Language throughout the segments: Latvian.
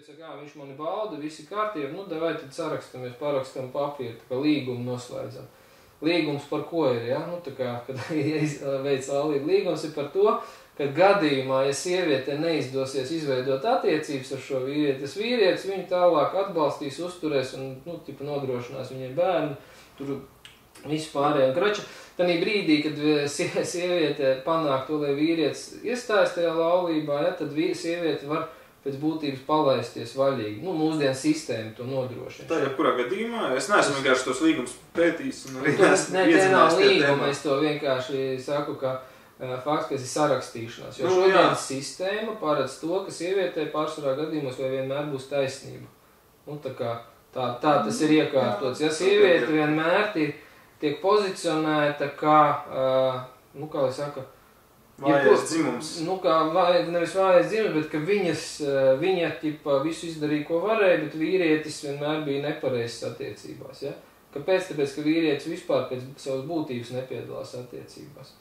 Saka, viņš mani bauda, visi kārtība, nu, davai tad sarakstamies, parakstam papīru, tā kā līgumu noslēdzam. Līgums par ko ir, ja? Nu, tā kā, kad veic laulību, līgums ir par to, ka gadījumā, ja sieviete neizdosies izveidot attiecības ar šo vīrieti, tas vīrietis viņu tālāk atbalstīs, uzturēs un, nu, tipa nodrošinās viņiem bērnu, tur visu pārējo. Kroča, tanī brīdī, kad sieviete panāk to, lai vīrietis iestājas tajā laulībā, ja, tad sieviete var pēc būtības palaisties vaļīgi. Nu, mūsdienu sistēma to nodrošina. Tā jebkurā gadījumā, es neesmu vienkārši tos līgumus pētījis. Ne, te nav līguma, es to vienkārši saku, ka fakts, ka tas ir sarakstīšanās. Jo šodienas sistēma paredz to, ka sievietē pārsvarā gadījumos vai vienmēr būs taisnība. Nu, tā tas ir iekārtots. Ja sieviete vienmēr tiek pozicionēta kā, nu, kā lai saka, vājais dzimums. Nu, kā nevis vājais dzimums, bet ka viņa ķipa visu izdarīja, ko varēja, bet vīrietis vienmēr bija nepareizs attiecībās. Ja? Kāpēc? Tāpēc, ka vīrietis vispār pēc savas būtības nepiedalās attiecībās.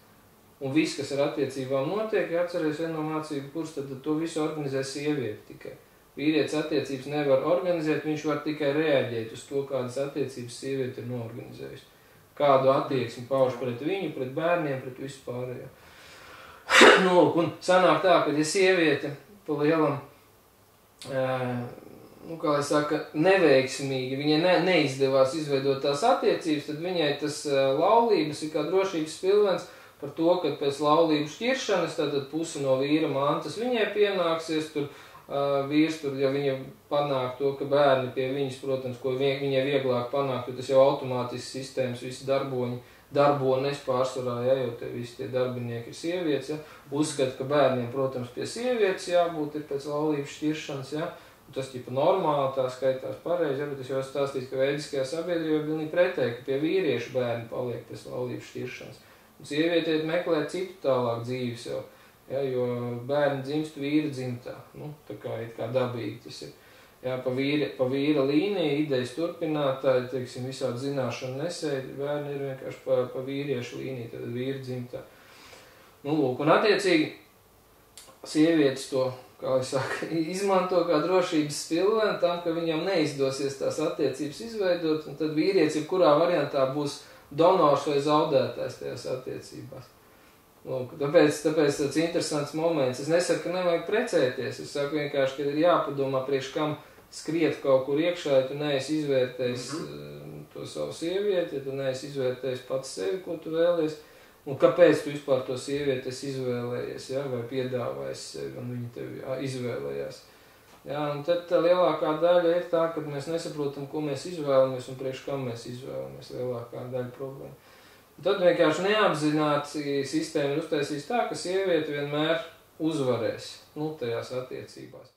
Un viss, kas ar attiecībām notiek, ja atceries vienu no mācību kurs, tad to visu organizē sievieti tikai. Vīrietis attiecības nevar organizēt, viņš var tikai reaģēt uz to, kādas attiecības sieviete ir noorganizējusi. Kādu attieksmi pauž pret viņu, pret bērniem, pret visu pārējo. Nu, un sanāk tā, ka ja sieviete pa lielam, nu, kā lai saka, neveiksmīgi, viņai neizdevās izveidot tās attiecības, tad viņai tas laulības ir kā drošības pilvens par to, ka pēc laulības šķiršanas, tad pusi no vīra mantas viņai pienāksies, tur vīrs, tur, ja viņa panāk to, ka bērni pie viņas, protams, ko viņai vieglāk panākt, jo tas jau automātiski sistēmas, visi darbonis pārsvarā, ja, jo visi tie darbinieki ir sievietes, ja, uzskata, ka bērniem, protams, pie sievietes jābūt ir pēc laulības šķiršanas, ja, un tas ķipa normāli, tā skaitās pareizi, ja, bet es jau stāstīju, ka veidiskajā sabiedrībā bija pretēji, ka pie vīriešu bērni paliek pēc laulības šķiršanas. Un sievietē meklē citu tālāk dzīves jau, ja, jo bērni dzimst vīra dzimtā, nu, tā kā dabīgi tas ir. Jā, pa vīra līniju, idejas turpinātāji, teiksim, visādi zināšanu nesēji, bērni ir vienkārši pa vīriešu līniju, tad vīra dzimtā. Nu, lūk, un attiecīgi sievietes to, kā es saku, izmanto kā drošības spilveni tam, ka viņam neizdosies tās attiecības izveidot, un tad vīrietis jebkurā variantā būs donors vai zaudētājs tajās attiecībās. Lūk, tāpēc tāds interesants moments. Es nesaku, ka nevajag precēties, es saku vienkārši, ka ir jāpadomā priekš kam skriet kaut kur iekšā, ja tu neesi izvērtējis to savu sievieti, ja tu neesi izvērtējis pats sevi, ko tu vēlies, un kāpēc tu vispār to sievieti esi izvēlējies, ja, vai piedāvājis sevi, un viņa tevi izvēlējās. Ja, un tad tā lielākā daļa ir tā, ka mēs nesaprotam, ko mēs izvēlamies un priekš kam mēs izvēlamies, lielākā daļa problēma. Un tad vienkārši neapzināti sistēma ir uztaisījis tā, ka sieviete vienmēr uzvarēs, nu, tajās attiecībās.